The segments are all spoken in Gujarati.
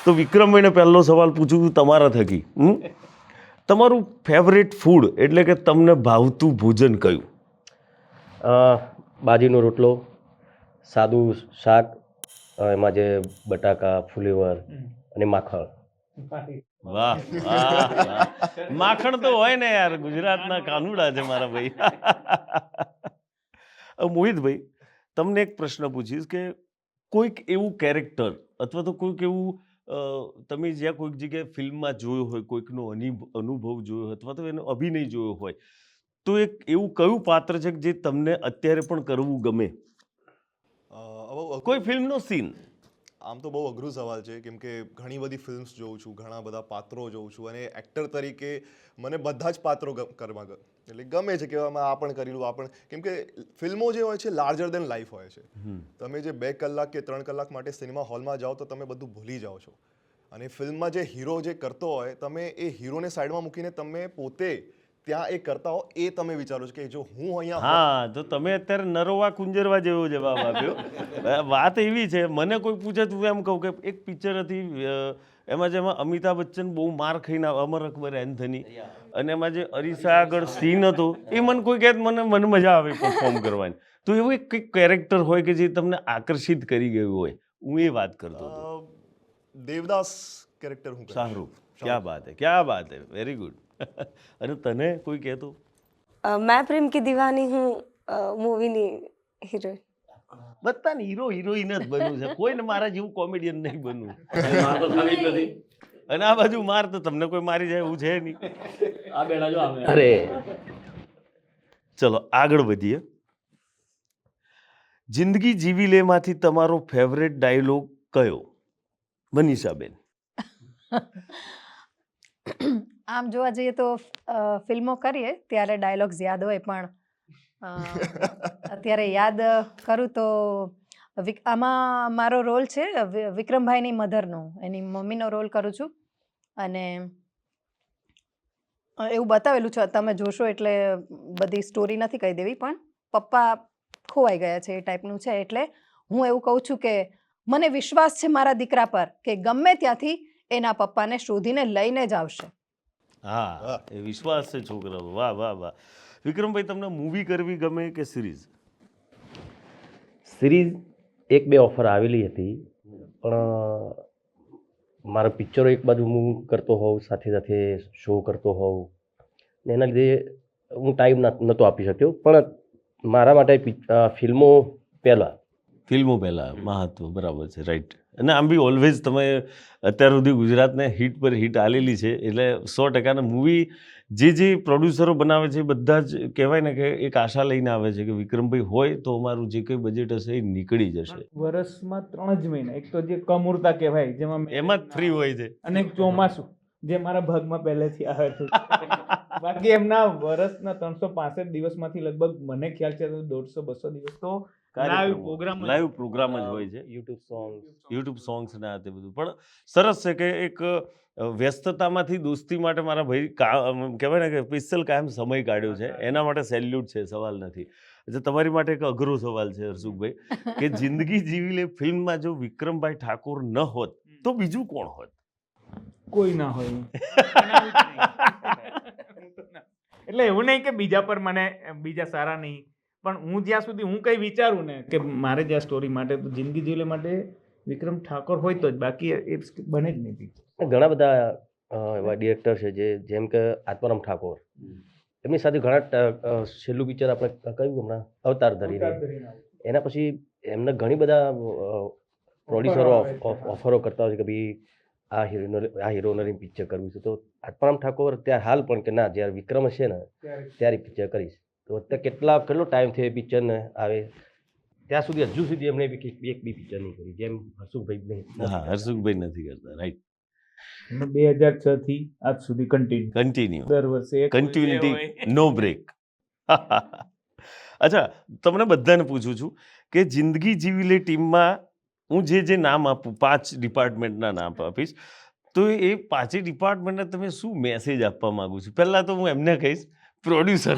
તો વિક્રમભાઈને પહેલો સવાલ પૂછું છું તમારા થકી. તમારું ફેવરેટ ફૂડ એટલે કે તમને ભાવતું ભોજન કયું? બાજીનો રોટલો, સાદું શાક, એમાં જે બટાકા, ફુલેવર અને માખણ. વાહ વાહ, માખણ તો હોય ને યાર, ગુજરાતના કાનુડા છે મારા ભાઈ. મોહિતભાઈ, તમને એક પ્રશ્ન પૂછીશ કે કોઈક એવું કેરેક્ટર અથવા તો કોઈક એવું તમે જ્યાં કોઈક જગ્યાએ ફિલ્મમાં જોયો હોય, કોઈકનો અનુભવ જોયો હોય અથવા તો એનો અભિનય જોયો હોય, તો એક એવું કયું પાત્ર છે જે તમને અત્યારે પણ કરવું ગમે? કોઈ ફિલ્મનો સીન? આમ તો બહુ અઘરું સવાલ છે, કેમ કે ઘણી બધી ફિલ્મ્સ જોઉં છું, ઘણા બધા પાત્રો જોઉં છું, અને એક્ટર તરીકે મને બધા જ પાત્રો કરવા એટલે ગમે છે કે આ પણ કરી લઉં, આ પણ, કેમ કે ફિલ્મો જે હોય છે લાર્જર દેન લાઈફ હોય છે. તમે જે 2 કલાક કે 3 કલાક માટે સિનેમા હોલમાં જાઓ તો તમે બધું ભૂલી જાઓ છો, અને ફિલ્મમાં જે હીરો જે કરતો હોય, તમે એ હીરોને સાઈડમાં મૂકીને તમે પોતે ત્યાં એ કરતા હો, એ તમે વિચારો છો કે જો હું અહીંયા. હા, તો તમે અત્યારે નરોવા કુંજરવા જેવો જવાબ આપ્યો. વાત એવી છે, મને કોઈ પૂછે તો એમ કહું કે એક પિક્ચર હતી, જેમાં અમિતાભ બચ્ચન બહુ માર ખાઈને, અમર અકબર એન્થની, અને એમાં જે અરીસા આગળ સીન હતો એ મને કોઈ કહે મને મજા આવે પરફોર્મ કરવાની. તો એવું એક કંઈક કેરેક્ટર હોય કે જે તમને આકર્ષિત કરી ગયું હોય, હું એ વાત કરતો હતો. દેવદાસ કેરેક્ટર હું. શાહરૂખ, ક્યા બાત હે, ક્યા બાત હે, વેરી ગુડ. અને તને કોઈ કહેતો? मैं प्रेम की दीवानी हूँ મૂવીની હિરોઈન. બધાને હીરો હિરોઈન જ બનવું છે, કોઈને મારા જેવું કોમેડિયન નહીં બનવું. અને આ બાજુ માર તો તમને કોઈ મારી જાય એવું છે નહીં. અરે ચલો આગળ વધીએ. જિંદગી જીવી લેમાંથી તમારો ફેવરેટ ડાયલોગ કયો? મનીષાબેન. આમ જોવા જઈએ તો ફિલ્મો કરીએ ત્યારે ડાયલોગ્સ યાદ હોય, પણ અત્યારે યાદ કરું તો આમાં મારો રોલ છે વિક્રમભાઈની મધરનો, એની મમ્મીનો રોલ કરું છું. અને એવું બતાવેલું છે, તમે જોશો એટલે બધી સ્ટોરી નથી કહી દેવી, પણ પપ્પા ખોવાઈ ગયા છે એ ટાઈપનું છે. એટલે હું એવું કહું છું કે મને વિશ્વાસ છે મારા દીકરા પર કે ગમે ત્યાંથી એના પપ્પાને શોધીને લઈને જ આવશે. હા, એ વિશ્વાસ છે છોકરાઓ. વાહ વાહ વાહ. વિક્રમભાઈ, તમને મૂવી કરવી ગમે કે સિરીઝ? સિરીઝ 1-2 ઓફર આવેલી હતી, પણ મારા પિક્ચરો એક બાજુ હું કરતો હોઉં, સાથે સાથે શો કરતો હોઉં, ને એના લીધે હું ટાઈમ નહોતો આપી શક્યો. પણ મારા માટે ફિલ્મો પહેલાં. ફિલ્મો પહેલાં મહત્વ, બરાબર છે, રાઈટ. અને આમ બી ઓલવેઝ તમે અત્યાર સુધી ગુજરાતને હિટ પર હિટ આલેલી છે, એટલે 100% મૂવી જે પ્રોડ્યુસરો બનાવે છે બધા જ કહેવાય ને કે એક આશા લઈને આવે છે કે વિક્રમભાઈ હોય તો અમારું જે કંઈ બજેટ હશે એ નીકળી જશે. વર્ષમાં 3 જ મહિના, એક તો જે કમૂરતા કહેવાય જેમાં એમાં જ ફ્રી હોય છે, અને એક ચોમાસું જે મારા ભાગમાં પહેલેથી આવે છે. બાકી એમના વર્ષના 365 દિવસમાંથી લગભગ મને ખ્યાલ છે 150-200 દિવસ તો લાઈવ પ્રોગ્રામ જ હોય છે. યુટ્યુબ સોંગ્સ ને આ તે બધું. પણ સરસ છે કે એક વ્યસ્તતામાંથી દોસ્તી માટે મારા ભાઈ કહેવાય ને કે સ્પેશિયલ કાયમ સમય કાઢ્યો છે, એના માટે સેલ્યુટ છે, સવાલ નથી. એટલે તમારી માટે એક અઘરો સવાલ છે હર્ષુભાઈ, કે જિંદગી જીવી લે ફિલ્મમાં જો વિક્રમભાઈ ઠાકોર ન હોત તો બીજું કોણ હોત? કોઈ ના હોય. એટલે એવું નહીં કે બીજા પર મને બીજા સારા નહીં, પણ હું જ્યાં સુધી હું કંઈ વિચારું ને કે મારે જ્યાં સ્ટોરી માટે તો જિંદગી જીવલે માટે વિક્રમ ઠાકોર હોય તો જ, બાકી એ બને જ નહીં. ઘણા બધા એવા ડિરેક્ટર છે જેમ કે આત્મારામ ઠાકોર, એમની સાથે ઘણા છેલ્લું પિક્ચર આપણે કહ્યું હમણાં અવતાર ધરીને, એના પછી એમને ઘણી બધા પ્રોડ્યુસરો ઓફરો કરતા હોય છે કે ભાઈ આ હીરોને પિક્ચર કરવું છે. તો આત્મારામ ઠાકોર ત્યાં હાલ પણ કે ના, જ્યારે વિક્રમ હશે ને ત્યારે પિક્ચર કરીશ. તો અત્યારે કેટલો ટાઈમ થયો પિક્ચરને આવે ત્યાં સુધી, હજુ સુધી એમણે એક બી પિક્ચર નહીં કરી, જેમ હર્ષુભાઈ. હા, હર્ષુભાઈ નથી કરતા, રાઈટ. 2006 થી આજ સુધી કન્ટિન્યુ દર વર્ષે કન્ટિન્યુટી, નો બ્રેક. અચ્છા, તમને બધાને પૂછું છું કે જિંદગી જીવી લે ટીમમાં હું જે નામ આપું, 5 ડિપાર્ટમેન્ટના નામ આપીશ, તો એ 5 ડિપાર્ટમેન્ટને તમે શું મેસેજ આપવા માંગુ છું? પહેલાં તો હું એમને કહીશ પ્રોડ્યુસર.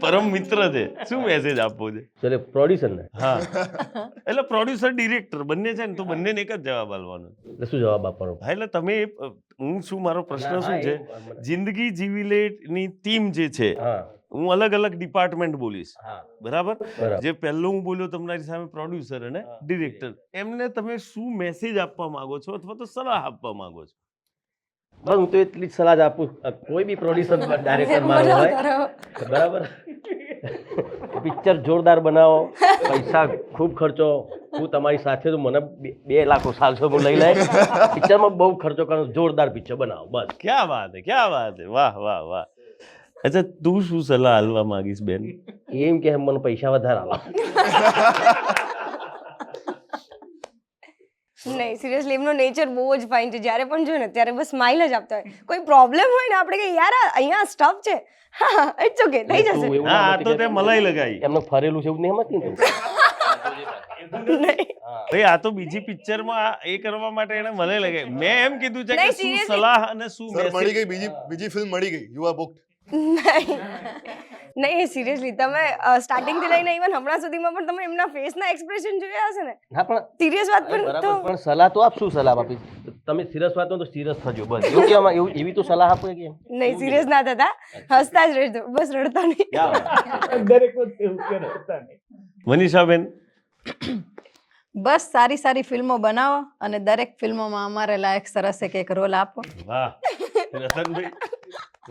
પરમ મિત્ર છે, શું મેસેજ આપવો છે? એટલે પ્રોડ્યુસર ને હા, એટલે પ્રોડ્યુસર ડિરેક્ટર બંને છે ને, તો બંનેને એક જ જવાબ આપવાનો. એટલે શું જવાબ આપવાનો? હા, એટલે તમે હું શું, મારો પ્રશ્ન શું છે, જિંદગી જીવી લે ની ટીમ જે છે, હા હું અલગ અલગ ડિપાર્ટમેન્ટ બોલીશ, હા બરાબર? બરાબર. જે પહેલું હું બોલ્યો તમારી સામે પ્રોડ્યુસર અને ડિરેક્ટર, એમને તમે શું મેસેજ આપવા માંગો છો અથવા તો સલાહ આપવા માંગો છો? બસ હું તો એટલી જ સલાહ જ આપું, કોઈ બી પ્રોડ્યુસર ડાયરેક્ટર મારો હોય, બરાબર, પિક્ચર જોરદાર બનાવો, પૈસા ખૂબ ખર્ચો, હું તમારી સાથે તો મને 2 લાખ સાલસો હું લઈ લે, પિક્ચરમાં બહુ ખર્ચો કરો, જોરદાર પિક્ચર બનાવો, બસ. ક્યાં વાત હે, ક્યાં વાત હે, વાહ વાહ વાહ. અચ્છા, તું શું સલાહ હાલવા માંગીશ બેન? એમ કે મને પૈસા વધારે આલો. નહીં, સિરિયસલી એમનો નેચર બહુ જ ફાઇન છે. જ્યારે પણ જોઈએ ને ત્યારે બસ સ્માઇલ જ આપતા હોય. કોઈ પ્રોબ્લેમ હોય ને આપણે કે યાર અહીંયા સ્ટફ છે, હા ઇટ્સ ઓકે, થઈ તું જશે. એવું હા, ના આ તો તે મલાઈ લગાઈ. એમનું ફરેલું છે એવું નહીં સમજતી ને તું? નહીં. ભાઈ, આ તો બીજી પિક્ચરમાં એ કરવા માટે એને મલાઈ લગાઈ. મેં એમ કીધું છે કે નહીં, શું seriously. સલાહ અને શું સર મળી મેસેજ. ગઈ, બીજી ફિલ્મ મળી ગઈ, યુ આર બુક્ડ. નહીં, સિરિયસલી તમે સ્ટાર્ટિંગથી લઈને ઇવન હમણાં સુધીમાં પણ તમે એમના ફેસના એક્સપ્રેશન જોયા હશે ને, હા પણ સિરિયસ વાત પણ બરાબર, તો પણ સલાહ તો આપ, શું સલાહ આપી? તમે સિરિયસ વાત તો સિરિયસ થજો, બસ એવું કહેવામાં, એવું એવી તો સલાહ આપો કે એમ. નહીં, સિરિયસ ના થતા, હસતા જ રહેજો, બસ રડતા નહીં. દરેક વખતે એવું કે રહેતા નહીં. મનીષાબેન, બસ સારી સારી ફિલ્મો બનાવો અને દરેક ફિલ્મોમાં અમારે લાયક સરસ એક રોલ આપો. વાહ. રતનભાઈ,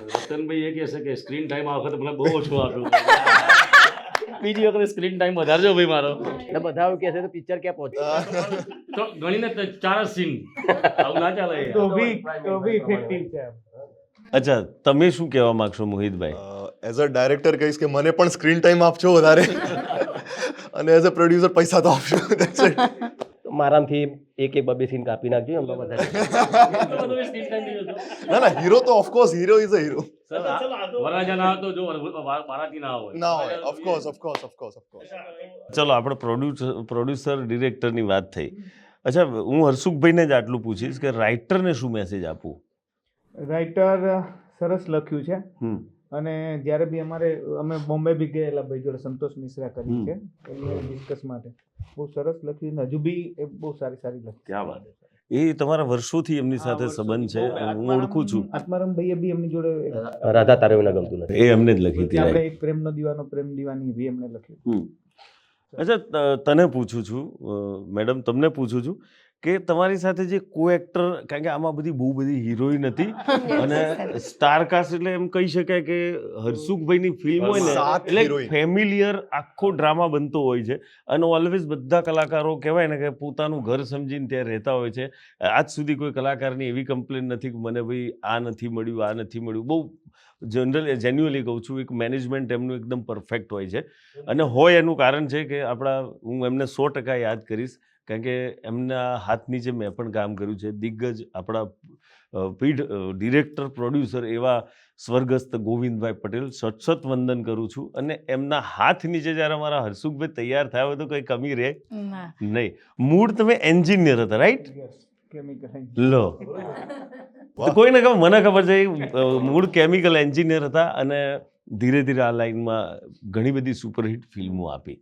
રતનભાઈ એ કહેશે કે સ્ક્રીન ટાઈમ આ વખતે મને બહુ ઓછો આપ્યો, બીજી વખતે સ્ક્રીન ટાઈમ વધારજો ભાઈ મારો. એટલે બધા એવું કહે છે તો પિક્ચર ક્યાં પહોંચે? તો ગણીને 4 સીન આવું ના ચાલે તો યાર. બી ઇફેક્ટિવ છે. અચ્છા, તમે શું કહેવા માંગશો મોહિતભાઈ? એઝ અ ડાયરેક્ટર કહીશ કે મને પણ સ્ક્રીન ટાઈમ આપજો વધારે, અને એઝ અ પ્રોડ્યુસર પૈસા તો આપશો. That's it. તો મારામાંથી એક 2 સીન કાપી નાખજો એમ તો બધા. એટલો બધો સ્ક્રીન ટાઈમ નહીં હતો. ના, હીરો તો of course hero is a hero. Sir, વરરાજા ના હતો, જો મારાથી ના હોય. ના હોય, ઓફકોર્સ. ચલો, આપણે પ્રોડ્યુસર ડિરેક્ટરની વાત થઈ. અચ્છા, હું હર્ષુખભાઈને જ આટલું પૂછીશ કે રાઇટરને શું મેસેજ આપવું? રાઇટર સરસ લખ્યું છે, હમ અને જ્યારે બી અમે બોમ્બે બી ગયેલા ભાઈ જોડે, સંતોષ મિશ્રા કરી છે, ડિસ્કસ માટે બહુ સરસ લખ્યું, અને હજુ બી એ બહુ સારી લખી. ક્યાં વાત છે. એ તમારા વર્ષોથી એમની સાથે સંબંધ છે, હું ઓળખું છું. આત્મારામ ભાઈએ બી એમની જોડે રાધા તારે એવું ના ગમતું નથી. એ એમને જ લખી હતી. આપણે એક પ્રેમનો દીવાનો પ્રેમ દીવાની બી એમને લખ્યું. હમ. અચ્છા, તને પૂછું છું, મેડમ તમને પૂછું છું કે તમારી સાથે જે કો એક્ટર, કારણ કે આમાં બહુ બધી હિરોઈન હતી અને સ્ટાર કાસ્ટ, એટલે એમ કહી શકાય કે હર્ષુખભાઈની ફિલ્મ હોય ને 7 એટલે heroine. ફેમિલિયર આખો ડ્રામા બનતો હોય છે, અને ઓલવેઝ બધા કલાકારો કહેવાય ને કે પોતાનું ઘર સમજીને ત્યાં રહેતા હોય છે. આજ સુધી કોઈ કલાકારની એવી કમ્પ્લેન નથી કે મને ભાઈ આ નથી મળ્યું. બહુ જેન્યુઅલી કહું છું, એક મેનેજમેન્ટ એમનું એકદમ પરફેક્ટ હોય છે, અને હોય એનું કારણ છે કે હું એમને 100% યાદ કરીશ, કારણ કે એમના હાથ નીચે મેં પણ કામ કર્યું છે. દિગ્ગજ આપણા પીઢ ડિરેક્ટર પ્રોડ્યુસર એવા સ્વર્ગસ્થ ગોવિંદભાઈ પટેલ, સતત વંદન કરું છું. અને એમના હાથ નીચે જ્યારે અમારા હર્ષુખભાઈ તૈયાર થયા હોય તો કંઈ કમી રહે નહીં. મૂળ તમે એન્જિનિયર હતા, રાઈટ? કેમિકલ લો, તો કોઈને ખબર, મને ખબર છે, મૂળ કેમિકલ એન્જિનિયર હતા, અને ધીરે ધીરે આ લાઈનમાં ઘણી બધી સુપરહિટ ફિલ્મો આપી.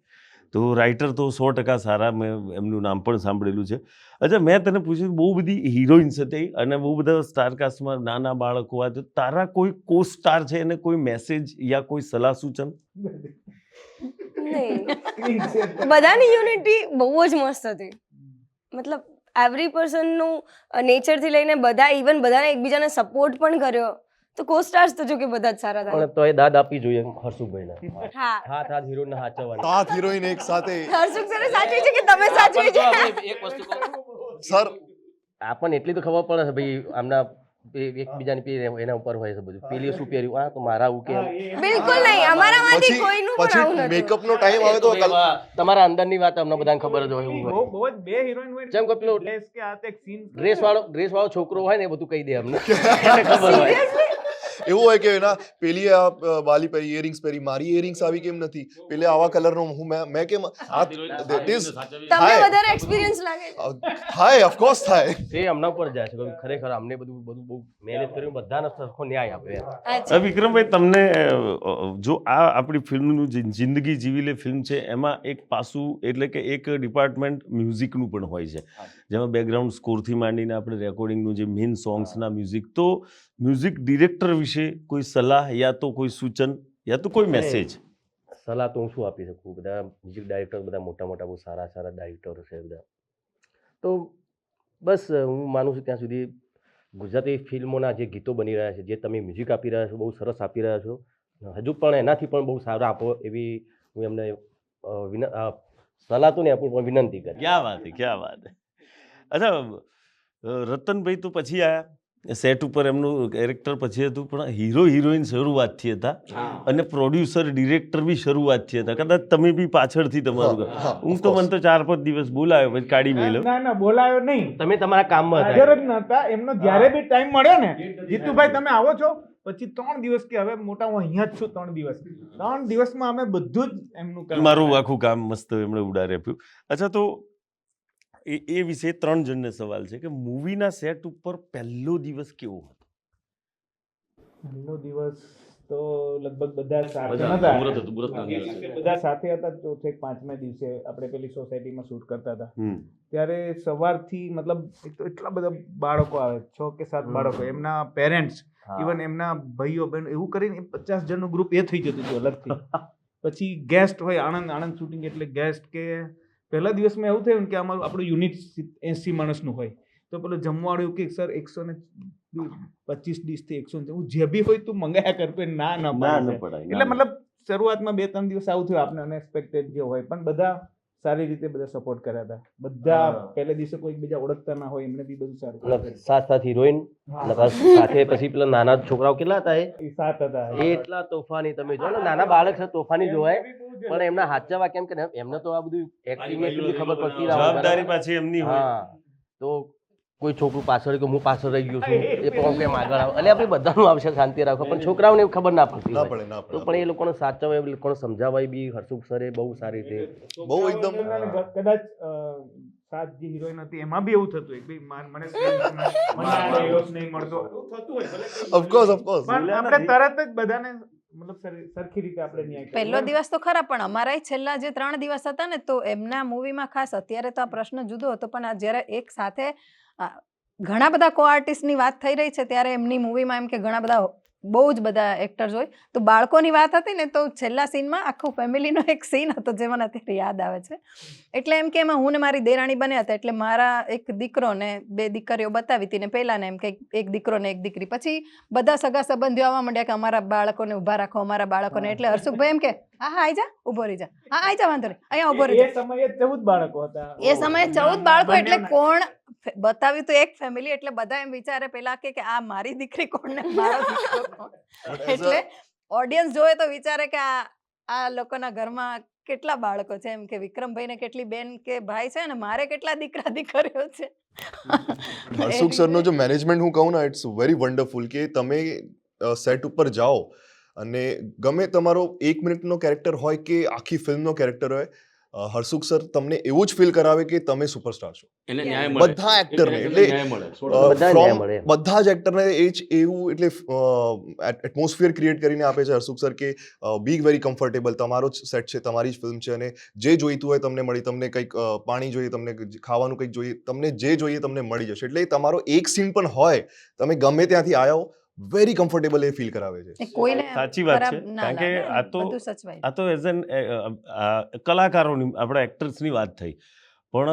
તો રાઇટર તો 100% સારા, મેં એમનું નામ પણ સાંભળેલું છે. અચ્છા, મેં તને પૂછ્યું, બહુ બધી હિરોઈન્સ હતી અને બહુ બધા સ્ટારકાસ્ટમાં નાના બાળકો હતા, તારા કોઈ કો સ્ટાર છે એને કોઈ મેસેજ યા કોઈ સલાહ સૂચન? નહીં, બધાની યુનિટી બહુ જ મસ્ત હતી. મતલબ એવરી પર્સનનું નેચરથી લઈને બધા, ઇવન બધાને એકબીજાને સપોર્ટ પણ કર્યો. તો કો સ્ટાર્સ તો જો કે બધા જ સારા હતા. પણ તો એ દાદ આપવી જોઈએ હર્ષુખભાઈને. હા, હાથ હીરોને હાચવવાના. 7 હિરોઈન એક સાથે. હર્ષુખ સરે સાચવી છે કે તમે સાચવી છે? એક વસ્તુ કહું, સર આપણને એટલી તો ખબર પડે છે ભાઈ, આમના એકબીજાની એના ઉપર હોય છે બધું. પેલી શું પહેર્યું, આ તો મારા આવું કે બિલકુલ નહીં, અમારામાંથી પછી કોઈનું પણ આવું પછી નથી. મેકઅપનો ટાઈમ આવે તો તમારા અંદરની વાત અમને બધાને ખબર જ હોય. એવું હોય. બહુ જ બે હિરોઈન હોય, જેમ કે પેલો ડ્રેસ કે આ તે સીન ડ્રેસ વાળો છોકરો હોય ને એ બધું કહી દે અમને. એને ખબર હોય. એવું હોય કે એના પેલી વાલી પહેરી ઇયરિંગ્સ પહેરી, મારી ઇયરિંગ્સ આવી કેમ નથી, પેલે આવા કલરનો મેં કેમ that is તમને થાય. વધારે એક્સપિરિયન્સ લાગે છે? થાય ઓફકોર્સ થાય. એ હમણાં પર જાય છે કે ખરેખર અમને બધું બહુ મહેનત કર્યું, બધાને સરખો ન્યાય આપ્યો એમ. અચ્છા. વિક્રમભાઈ તમને જો આ આપણી ફિલ્મનું જે જિંદગી જીવી લે ફિલ્મ છે એમાં એક પાસું એટલે કે એક ડિપાર્ટમેન્ટ મ્યુઝિકનું પણ હોય છે, જેમાં બેકગ્રાઉન્ડ સ્કોરથી માંડીને આપણે રેકોર્ડિંગનું જે મેઇન સોંગ્સના મ્યુઝિક, તો મ્યુઝિક ડિરેક્ટર વિશે કોઈ સલાહ યા તો કોઈ સૂચન યા તો કોઈ મેસેજ? સલાહ તો હું શું આપી શકું, બધા મ્યુઝિક ડાયરેક્ટર બધા મોટા મોટા બહુ સારા સારા ડાયરેક્ટરો છે બધા, તો બસ હું માનું છું ત્યાં સુધી ગુજરાતી ફિલ્મોના જે ગીતો બની રહ્યા છે, જે તમે મ્યુઝિક આપી રહ્યા છો, બહુ સરસ આપી રહ્યા છો, હજુ પણ એનાથી પણ બહુ સારા આપો એવી હું એમને સલાહ તો નહીં આપું પણ વિનંતી કરી. ક્યાં વાત હે, ક્યાં વાત હે. અચ્છા, રતનભાઈ તો પછી આયા સેટ ઉપર, એમનું કેરેક્ટર પછી હતું, પણ હીરો હિરોઈન શરૂઆતથી હતા અને પ્રોડ્યુસર ડિરેક્ટર બી શરૂઆતથી હતા. કદાચ તમે બી પાછળથી તમારું હું તો મને તો 4-5 દિવસ બોલાયો પછી કાઢી મેલ્યો. ના બોલાયો નહીં, તમે તમારા કામમાં હાજર હતા. જ નહોતા. એમનો જ્યારે બી ટાઈમ મળ્યો ને, જીતુભાઈ તમે આવો છો, પછી 3 દિવસ કે હવે મોટા હું અહીંયા જ છું 3 દિવસ, 3 દિવસમાં અમે બધું જ એમનું કામ મારું આખું કામ મસ્ત એમણે ઉડાડી આપ્યું. અચ્છા, તો એ વિશે 3 જણને સવાલ છે કે મૂવીના સેટ ઉપર પહેલો દિવસ કેવો હતો? પહેલો દિવસ તો લગભગ બધા સાથે બધા હતા. મુહૂર્ત હતું, મુહૂર્તના દિવસે. બધા સાથે હતા. ચોથે 5મા દિવસે આપણે પેલી સોસાયટીમાં શૂટ કરતા હતા, હમ. ત્યારે સવારથી મતલબ એક તો એટલા બધા બાળકો આવે, 6 કે 7 બાળકો, એમના પેરેન્ટ્સ, ઇવન એમના ભાઈઓ બહેનો, એવું કરીને 50 જણનું ગ્રુપ એ થઈ જતું હતું અલગથી. પછી ગેસ્ટ હોય, આણંદ શૂટિંગ એટલે ગેસ્ટ, કે પહેલા દિવસમાં એવું થયું ને કે અમારું આપણું યુનિટ 80 માણસનું હોય, તો પેલું જમવાવાળું કે સર 125 ડીશથી 100, હું જે બી હોય તું મંગાયા કર, કોઈ ના ના પાડે છે. પડાય. એટલે મતલબ શરૂઆતમાં 2-3 દિવસ આવું થયું, આપણે અનએક્સપેક્ટેડ જે હોય, પણ બધા સારી રીતે બધા સપોર્ટ કર્યા હતા. બધા પહેલે દિવસે કોઈ બીજા ઓળખતા ના હોય, એમને બી બધું સારું અને સાત હિરોઈન અને પાછું સાથે પછી પેલા નાના છોકરાઓ કેટલા હતા એ સાથ હતા. એ એટલા તોફાની, તમે જો ને નાના બાળક છે તોફાની જોવાય, પણ એમના હાચા વાક્ય એમ કે એમને તો આ બધું એક્ટિંગ ખબર પડતી ના હોય. જવાબદારી પાછી એમની હોય. હા, તો કોઈ છોકરું પાછળ કે હું પાછળ રહી ગયો છું, એ પણ કેમ આગળ આવે, એટલે આપણે બધાનું આવશે શાંતિ રાખો, પણ છોકરાઓને એવું ખબર ના પડતી ના હોય. પડે, ના તો પડે. પણ એ લોકોને સાચવવા, એ લોકોને સમજાવવા બી હર્ષુખ સરે બહુ સારી રીતે. બહુ એકદમ કદાચ સાત જે હિરોઈન હતી એમાં બી એવું થતું હોય કે ભાઈ મને મને આ dialogue નહીં મળતો, થતું હોય ભલે. Of course of course. પણ આપણે તરત જ બધાને મતલબ સરખી રીતે આપણે ન્યાય કર્યો. પહેલો દિવસ તો ખરા, પણ અમારા છેલ્લા જે 3 દિવસ હતા ને, તો એમના મૂવીમાં ખાસ, અત્યારે તો આ પ્રશ્ન જુદો હતો, પણ આ જ્યારે એક સાથે ઘણા બધા કો આર્ટિસ્ટની વાત થઈ રહી છે, ત્યારે એમની મૂવીમાં એમ કે ઘણા બધા બહુ જ બધા એક્ટર્સ હોય, તો બાળકોની વાત હતી ને, તો છેલ્લા સીનમાં આખું ફેમિલીનો એક સીન હતો જે મને અત્યારે યાદ આવે છે. એટલે એમ કે એમાં હું ને મારી દેરાણી બન્યા હતા, એટલે મારા એક દીકરો ને 2 દીકરીઓ બતાવી હતી, ને પહેલા ને એમ કે એક દીકરો ને એક દીકરી. પછી બધા સગા સંબંધીઓ આવવા માંડ્યા કે અમારા બાળકોને ઊભા રાખો, અમારા બાળકોને. એટલે હર્ષુખભાઈ એમ કે હા આઈ જા, ઊભો રહી જા, હા આઈ જા, વાંધો નહીં, અહીંયા ઊભો રહી એ જા. સમયે 14 બાળકો હતા. એ સમયે 14 બાળકો, એટલે કોણ બતાવ્યું તો એક ફેમિલી, એટલે બધા એમ વિચારે પેલા કે આ મારી દીકરી કોણ ને મારો દીકરો કોણ. એટલે ઓડિયન્સ જોવે તો વિચારે કે આ લોકોના ઘરમાં કેટલા બાળકો છે, એમ કે વિક્રમભાઈ ને કેટલી બેન કે ભાઈ છે, ને મારે કેટલા દીકરા દીકરીઓ છે. હર્ષુખ સરનો જો મેનેજમેન્ટ હું કહું ને, ઇટ્સ વેરી વન્ડરફુલ, કે તમે સેટ ઉપર જાઓ અને ગમે તમારો 1 મિનિટનો કેરેક્ટર હોય કે આખી ફિલ્મનો કેરેક્ટર હોય, હર્ષુખ સર તમને એવું જ ફીલ કરાવે કે તમે સુપરસ્ટાર છો. એને ન્યાય મળે. બધા એક્ટરને, એટલે એટલે ન્યાય મળે. બધા ન્યાય મળે. બધા જ એક્ટરને એ જ એવું એટલે એટમોસ્ફિયર ક્રિએટ કરીને આપે છે હર્ષુખ સર, કે બી વેરી કમ્ફર્ટેબલ, તમારો જ સેટ છે, તમારી જ ફિલ્મ છે, અને જે જોઈતું હોય તમને મળી, તમને કંઈક પાણી જોઈએ, તમને ખાવાનું કંઈક જોઈએ, તમને જે જોઈએ તમને મળી જશે. એટલે તમારો એક સીન પણ હોય, તમે ગમે ત્યાંથી આવ્યા હો, વેરી કમ્ફર્ટેબલ એ ફીલ કરાવે છે. કોઈને સાચી વાત ખરાબ છે, ના કારણ કે લાગે, આ તો બધું સચવાય. આ તો એઝ એન કલાકારોની, આપણા એક્ટર્સની વાત થઈ, પણ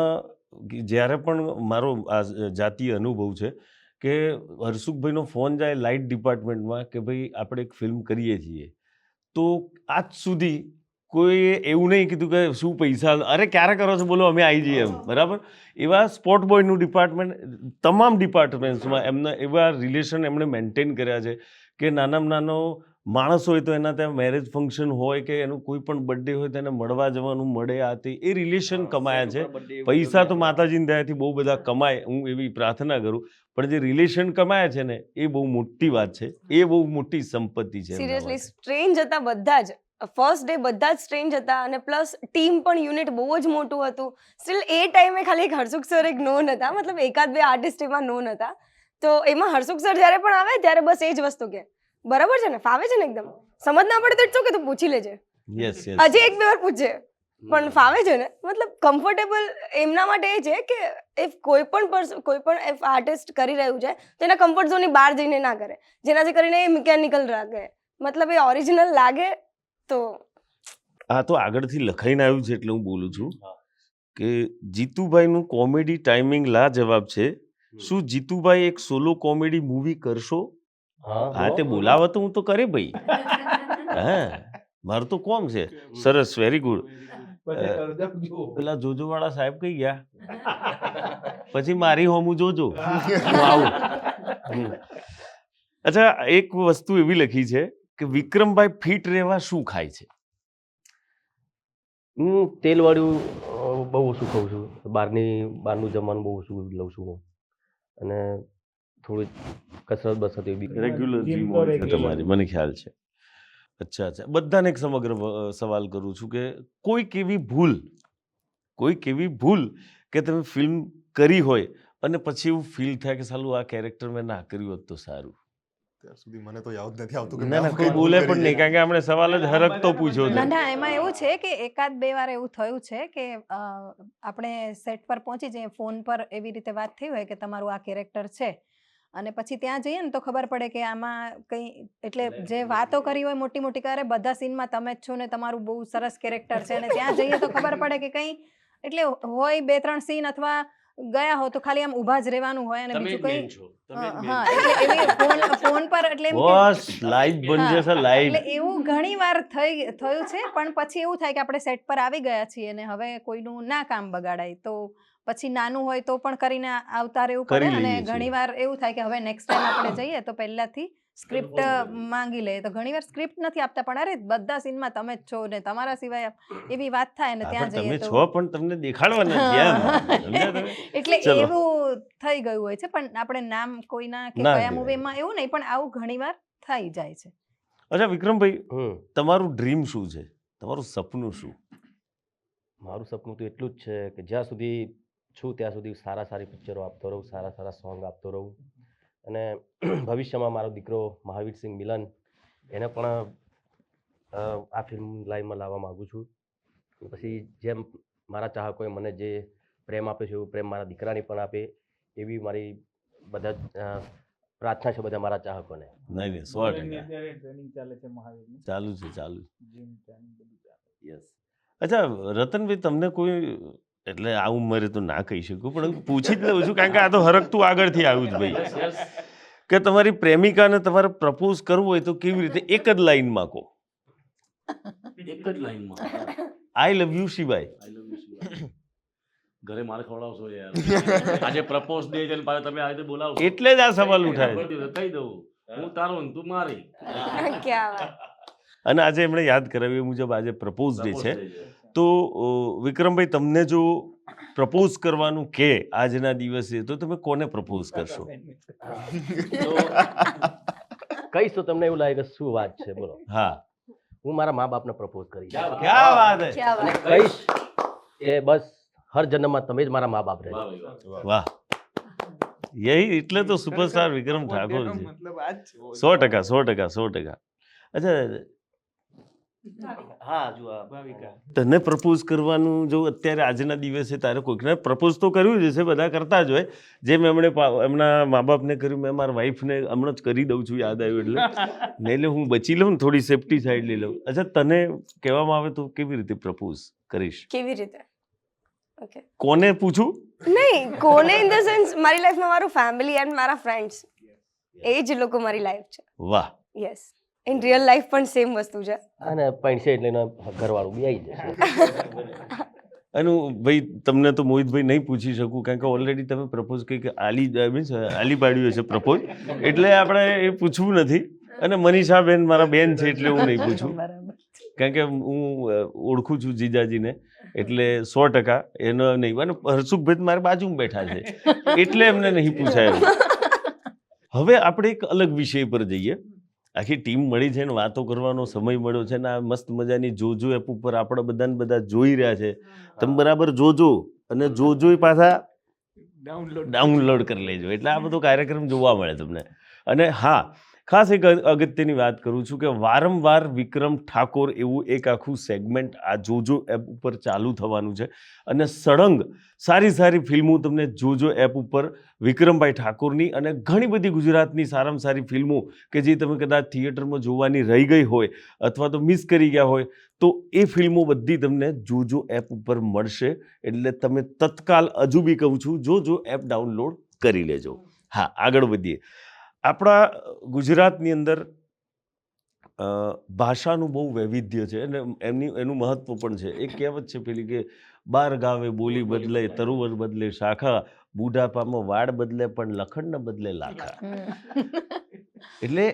જ્યારે પણ મારો આ જાતીય અનુભવ છે કે હર્ષુખભાઈનો ફોન જાય લાઇટ ડિપાર્ટમેન્ટમાં કે ભાઈ આપણે એક ફિલ્મ કરીએ છીએ, તો આજ સુધી કોઈએ એવું નહીં કીધું કે શું પૈસા, અરે ક્યારે કરો છો બોલો, અમે આવી જઈએ એમ, બરાબર. એવા સ્પોટ બોયનું ડિપાર્ટમેન્ટ, તમામ ડિપાર્ટમેન્ટ્સમાં એમના એવા રિલેશન એમણે મેન્ટેન કર્યા છે કે નાનામાં નાનો માણસ હોય તો એના ત્યાં મેરેજ ફંક્શન હોય કે એનું કોઈ પણ બર્થડે હોય તો એને મળવા જવાનું મળે આ તે એ રિલેશન કમાયા છે. પૈસા તો માતાજીની દયાથી બહુ બધા કમાય, હું એવી પ્રાર્થના કરું, પણ જે રિલેશન કમાયા છે ને એ બહુ મોટી વાત છે, એ બહુ મોટી સંપત્તિ છે. સિરિયસલી સ્ટ્રેન્જ હતા બધા જ. ફર્સ્ટ ડે બધા જ સ્ટ્રેન્જ હતા અને પ્લસ ટીમ પણ યુનિટ બહુ જ મોટું હતું. સ્ટીલ એ ટાઈમે ખાલી એક હર્ષુખ સર એક નોન હતા, મતલબ એકાદ બે આર્ટિસ્ટ એમાં નોન હતા. તો એમાં હર્ષુખ સર જ્યારે પણ આવે ત્યારે બસ એ જ વસ્તુ કે બરાબર છે ને, ફાવે છે ને, એકદમ સમજ ના પડે તો ઇટ્સ ઓકે, તું પૂછી લેજે, યસ યસ. હજી એક બે વાર પૂછજે, પણ ફાવે છે ને. મતલબ કમ્ફર્ટેબલ એમના માટે એ છે કે ઇફ કોઈ પણ આર્ટિસ્ટ કરી રહ્યું છે તો એના કમ્ફર્ટ ઝોનની બહાર જઈને ના કરે, જેનાથી કરીને એ મિકેનિકલ લાગે, મતલબ એ ઓરિજિનલ લાગે. તો આ તો આગળથી લખાઈને આવ્યું છે એટલે હું બોલું છું કે જીતુભાઈનું કોમેડી ટાઈમિંગ લાજવાબ છે. શું જીતુભાઈ એક સોલો કોમેડી મૂવી કરશો? હા, તે બોલાવો તો હું તો કરે ભાઈ. હા, મારું તો કોમ છે. સરસ, વેરી ગુડ. પેલા જોજો વાળા સાહેબ કઈ ગયા? પછી મારી હોમું જોજો, હું આવું. અચ્છા, એક વસ્તુ એવી લખી છે કે વિક્રમભાઈ ફિટ રહેવા શું ખાય છે? હું તેલવાળું બહુ ઓછું ખાઉં છું, બહારનું જમવાનું બહુ ઓછું લઉં છું હું, અને થોડી કસરત બસરત એવી રેગ્યુલર Gym જીમ તો હોય છે regular. તમારી, મને ખ્યાલ છે. અચ્છા અચ્છા, બધાને એક સમગ્ર સવાલ કરું છું કે કોઈક એવી ભૂલ કે તમે ફિલ્મ કરી હોય અને પછી એવું ફીલ થાય કે સાલું આ કેરેક્ટર મેં ના કર્યું હોત તો સારું? ત્યાર સુધી મને તો યાદ નથી આવતું કે ના મેં ના, આવું કોઈ કંઈ બોલે ભૂલ પણ કરી નહીં, કારણ કે આપણે સવાલ જ હરકતો પૂછ્યો ના છે. ના, એમાં એવું છે કે એકાદ બે વાર એવું થયું છે કે આપણે સેટ પર પહોંચી જઈએ, ફોન પર એવી રીતે વાત થઈ હોય કે તમારું આ કેરેક્ટર છે, અને પછી ત્યાં જઈએ ને તો ખબર પડે કે આમાં કંઈ, એટલે જે વાતો કરી હોય મોટી મોટી કરે, બધા સીનમાં તમે જ છો ને તમારું બહુ સરસ કેરેક્ટર છે, અને ત્યાં જઈએ તો ખબર પડે કે કંઈ, એટલે હોય 2-3 સીન અથવા ગયા હો તો ખાલી આમ ઊભા જ રહેવાનું હોય, અને બીજું કંઈ હા, એટલે એવી ફોન પર એટલે એમ કે બસ લાઈવ બની જશે, લાઈવ. એટલે એવું ઘણી વાર થયું છે, પણ પછી એવું થાય કે આપણે સેટ પર આવી ગયા છીએ અને હવે કોઈનું ના કામ બગાડાય, તો પછી નાનું હોય તો પણ કરીને આવતા રહેવું પડે. કરી અને લઈએ છીએ. ઘણી વાર એવું થાય કે હવે નેક્સ્ટ ટાઈમ આપણે જઈએ તો પહેલાથી સ્ક્રિપ્ટ માંગી લે, તો ઘણી વાર સ્ક્રિપ્ટ નથી આપતા, પણ અરે બધા સીનમાં તમે જ છો ને તમારા સિવાય એવી વાત થાય ને હા, ત્યાં પણ તમે જઈએ તો છો પણ તમને દેખાડવાના છે એમ. સમજ્યા તમે? એટલે ચલો. એવું થઈ ગયું હોય છે, પણ આપણે નામ કોઈના કે ના કયા દેવાય. મૂવીમાં એવું નહીં, પણ આવું ઘણી વાર થઈ જાય છે. અચ્છા વિક્રમભાઈ, હમ તમારું ડ્રીમ શું છે? તમારું સપનું શું? મારું સપનું તો એટલું જ છે કે જ્યાં સુધી છું ત્યાં સુધી સારી પિક્ચરો આપતો રહું, સારા સોંગ આપતો રહું, અને ભવિષ્યમાં મારો દીકરો મહાવીરસિંહ મિલન, એને પણ આ ફિલ્મ લાઈનમાં લાવવા માગું છું. પછી જેમ મારા ચાહકોએ મને જે પ્રેમ આપ્યો છે એવું પ્રેમ મારા દીકરાને પણ આપે, એવી મારી બધા પ્રાર્થના છે બધા મારા ચાહકોને. નહીં નહીં, 100%. અત્યારે ટ્રેનિંગ ચાલે છે મહાવીરની. ચાલુ છે, ચાલુ. Gym training બધું ચાલે. યસ. અચ્છા રતનભાઈ, તમને કોઈ, એટલે આ ઉંમરે તો ના કહી શકું પણ પૂછી જ લઉં છું, કારણ કે આ તો હરકતું આગળથી આવ્યું જ ભાઈ, કે તમારી પ્રેમિકાને તમારે પ્રપોઝ કરવું હોય તો કેવી રીતે? એક જ લાઈનમાં કહો. એક જ લાઈનમાં આઈ લવ યુ શિવાય. I love you, Shiva. ઘરે મારે ખવડાવશો યાર. આજે પ્રપોઝ ડે છે ને પાછા તમે આ રીતે બોલાવશો. એટલે જ આ સવાલ ઉઠાય. કહી દઉં, હું તારો ને તું મારી. ક્યાં વાત. અને આજે એમણે યાદ કરાવ્યું એ મુજબ આજે પ્રપોઝ ડે Propose છે. day છે. તો વિક્રમભાઈ, તમને જો પ્રપોઝ કરવાનું કે આજના દિવસે તો તમે કોને પ્રપોઝ કરશો? કહીશ તો તમને એવું લાગે કે શું વાત છે, બોલો. હા, હું મારા મા બાપને પ્રપોઝ કરીશ, ક્યાં વાત હે. ક્યાં વાત. કહીશ કે બસ હર જન્મમાં તમે જ મારા મા બાપ વાહ રહેજો. ભાઈ વાહ. વાહ, યહી એટલે તો સુપરસ્ટાર વિક્રમ ઠાકોર છે. મતલબ આ જ છે. 100%. અચ્છા, હા, જો આ ભાવિકા તને પ્રપોઝ કરવાનું જો અત્યારે આજના દિવસે તારે કોઈકને પ્રપોઝ તો કર્યું જ હશે, બધા કરતા જ હોય. જેમ એમણે એમના મા બાપને કર્યું, મેં મારા વાઈફને હમણાં જ કરી દઉં છું, યાદ આવ્યું એટલે. નહીં લે, હું બચી લઉં ને, થોડી સેફટી સાઈડ લઈ લઉં. અચ્છા, તને કહેવામાં આવે તો કેવી રીતે પ્રપોઝ કરીશ? કેવી રીતે? ઓકે, કોને પૂછું? નહીં કોને ઇન ધ સેન્સ મારી લાઈફમાં મારું ફેમિલી એન્ડ મારા ફ્રેન્ડ્સ, એ જ લોકો મારી લાઈફ છે. વાહ. યસ, ઇન રિયલ લાઈફ પણ સેમ વસ્તુ છે. અને પૈસે એટલે એનો ઘરવાળું બી આવી જશે. અને ભાઈ તમને તો મોહિતભાઈ નહીં પૂછી શકું, કારણ કે ઓલરેડી તમે પ્રપોઝ કંઈક આલી મીન્સ આલી પાડ્યું હશે પ્રપોઝ, એટલે આપણે એ પૂછવું નથી. અને મનીષાબેન મારા બેન છે એટલે હું નહીં પૂછું, બરાબર. કારણ કે હું ઓળખું છું જીજાજીને, એટલે 100% એનો નહીં. અને હર્ષુખભાઈ મારી બાજુમાં બેઠા છે એટલે એમને નહીં પૂછાયું. હવે આપણે એક અલગ વિષય પર જઈએ. આખી ટીમ મળી છે ને વાતો કરવાનો સમય મળ્યો છે ને આ મસ્ત મજાની જોજો એપ ઉપર આપણે બધાને બધા જોઈ રહ્યા છે. તમે બરાબર જોજો અને જોજો પાછા ડાઉનલોડ કરી લેજો, એટલે આ બધો કાર્યક્રમ જોવા મળે તમને. અને હા, ખાસ એક અગત્યની વાત કરું છું કે વારંવાર વિક્રમ ઠાકોર એવું એક આખું સેગમેન્ટ આ જોજો એપ ઉપર ચાલુ થવાનું છે. અને સળંગ સારી સારી ફિલ્મો તમને જોજો એપ ઉપર વિક્રમભાઈ ઠાકોરની અને ઘણી બધી ગુજરાતની સારામાં સારી ફિલ્મો કે જે તમે કદાચ થિયેટરમાં જોવાની રહી ગઈ હોય અથવા તો મિસ કરી ગયા હોય તો એ ફિલ્મો બધી તમને જોજો એપ ઉપર મળશે. એટલે તમે તત્કાલ હજુ બી કહું છું જોજો એપ ડાઉનલોડ કરી લેજો. હા, આગળ વધીએ. આપણા ગુજરાતની અંદર ભાષાનું બહુ વૈવિધ્ય છે અને એનું મહત્વ પણ છે. એક કહેવત છે પેલી કે 12 ગાવે બોલી બદલે, તરુવર બદલે શાખા, બુઢાપામાં વાળ બદલે પણ લખણ ન બદલે લાખા. એટલે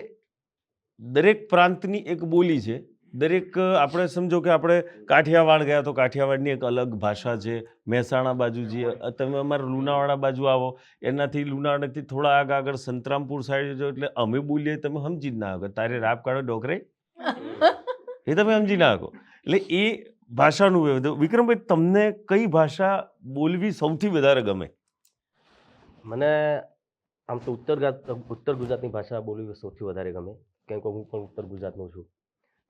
દરેક પ્રાંતની એક બોલી છે. દરેક આપણે સમજો કે આપણે કાઠિયાવાડ ગયા તો કાઠિયાવાડની એક અલગ ભાષા છે. મહેસાણા બાજુ જે તમે અમારા લુણાવાડા બાજુ આવો એનાથી લુણાવાડાથી થોડા આગળ સંતરામપુર સાઈડ જો એટલે અમે બોલીએ તમે સમજી જ ના શકો. તારે રાપ કાઢો ડોકરે એ તમે સમજી ના શકો. એટલે એ ભાષાનું વૈવિધ્ય. વિક્રમભાઈ, તમને કઈ ભાષા બોલવી સૌથી વધારે ગમે? મને આમ તો ઉત્તર ગુજરાતની ભાષા બોલવી સૌથી વધારે ગમે, કેમ કે હું પણ ઉત્તર ગુજરાતનો છું.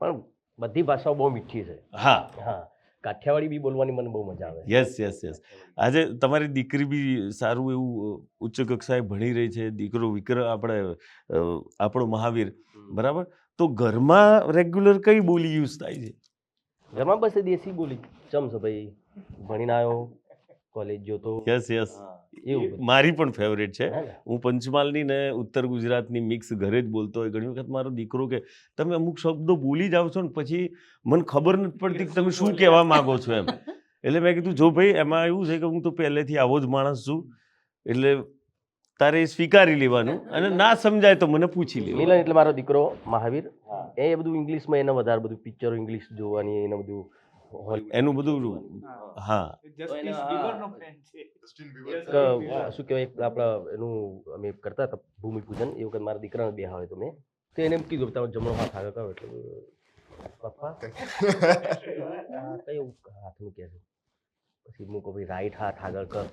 પણ બધી ભાષાઓ બહુ મીઠી છે. હા હા, કાઠિયાવાડી બી બોલવાની મને બહુ મજા આવે. Yes yes yes. આજે તમારી દીકરી બી સારું એવું ઉચ્ચ કક્ષાએ ભણી રહી છે. દીકરો આપણો મહાવીર, બરાબર? તો ઘરમાં રેગ્યુલર કઈ બોલી યુઝ થાય છે? ઘરમાં બસ એ દેશી બોલી ચમશે ભાઈ, ભણીને આવ્યો, કોલેજ જોતો. Yes yes. એવું બધું. મારી પણ ફેવરેટ છે. હે ને? હું પંચમહાલની ને ઉત્તર ગુજરાતની મિક્સ ઘરે જ બોલતો હોય. ઘણી વખત મારો દીકરો કે તમે અમુક શબ્દો બોલી જાઓ છો ને પછી મને ખબર નથી પડતી કે તમે શું કહેવા માંગો છો એમ. એટલે મેં કીધું જો ભાઈ એમાં એવું છે કે હું તો પહેલેથી આવો જ માણસ છું, એટલે તારે એ સ્વીકારી લેવાનું અને ના સમજાય તો મને પૂછી લેવાનું. મિલન એટલે મારો દીકરો મહાવીર, એ બધું ઇંગ્લિશમાં એને વધારે બધું પિક્ચરો ઇંગ્લિશ જોવાની એને બધું એનું બધું. હા, શું કહેવાય આપણા એનું અમે કરતા હતા ભૂમિપૂજન, એ વખત મારા દીકરાને બે આવે તો મેં તો એને એમ કીધું તમે જમણો હાથ આગળ કરો એટલે પપ્પા કયું હાથનું કહે છે? પછી હું કહું ભાઈ રાઈટ હાથ આગળ કર.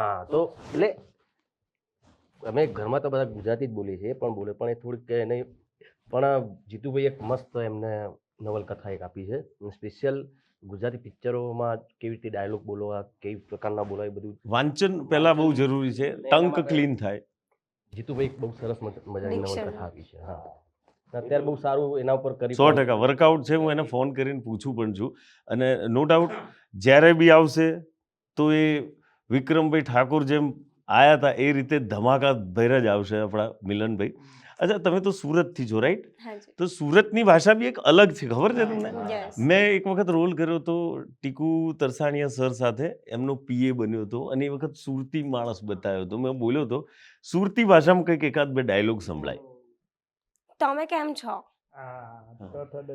હા, તો એટલે અમે ઘરમાં તો બધા ગુજરાતી જ બોલીએ છીએ, પણ બોલે પણ એ થોડીક કે એને પણ જીતુભાઈ એક મસ્ત એમને નવલકથા એક આપી છે. સ્પેશિયલ ગુજરાતી પિક્ચરોમાં કેવી રીતે ડાયલોગ બોલવા, કેવી પ્રકારના બોલવા, એ બધું વાંચન પહેલા બહુ જરૂરી છે, ટંક ક્લીન થાય. જીતુભાઈ એક બહુ સરસ મજાની નવલકથા આપી છે. હા, અત્યારે બહુ સારું એના ઉપર કરી 100% વર્કઆઉટ છે. હું એને ફોન કરીને પૂછું પણ છું અને નો ડાઉટ જ્યારે બી આવશે તો એ વિક્રમભાઈ ઠાકોર જેમ આયા હતા એ રીતે ધમાકા ભેર જ આવશે આપણા મિલનભાઈ. અચ્છા, તમે તો સુરતથી છો, રાઈટ? હાજી. તો સુરતની ભાષા બી એક અલગ છે, ખબર છે તમને? Yes. મેં એક વખત રોલ કર્યો હતો ટીકુ તરસાણીયા સર સાથે. એમનો પીએ બન્યો હતો અને એ વખત સુરતી માણસ બતાવ્યો હતો. મેં બોલ્યો હતો સુરતી ભાષામાં કંઈક એકાદ બે ડાયલોગ સંભળાય. તમે કેમ છો?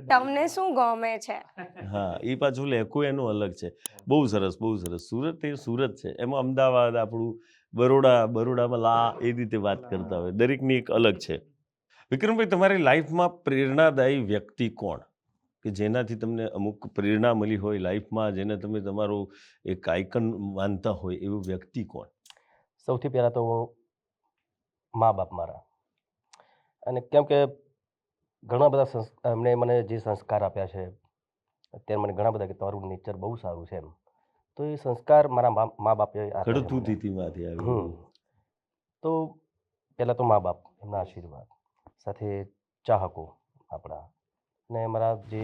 તમને શું ગમે છે? હા, એ પાછું લેખો એનો અલગ છે. બહુ સરસ, બહુ સરસ. સુરત એ સુરત છે. એમાં અમદાવાદ, આપણું બરોડામાં લા એ રીતે વાત કરતા હોય. દરેકની એક અલગ છે. વિક્રમભાઈ, તમારી લાઈફમાં પ્રેરણાદાયી વ્યક્તિ કોણ કે જેનાથી તમને અમુક પ્રેરણા મળી હોય લાઈફમાં, જેને તમે તમારો એક આઇકન માનતા હોય એવું વ્યક્તિ કોણ? સૌથી પહેલાં તો મા બાપ મારા. અને કેમ કે ઘણા બધા એમણે મને જે સંસ્કાર આપ્યા છે, અત્યારે મને ઘણા બધા કે તમારું નેચર બહુ સારું છે એમ, તો એ સંસ્કાર મારા મા બાપે આપ્યા છે ખડતું મને. તિથિમાંથી આવ્યું. તો પહેલાં તો મા બાપ, એમના આશીર્વાદ, સાથે ચાહકો આપણા, ને મારા જે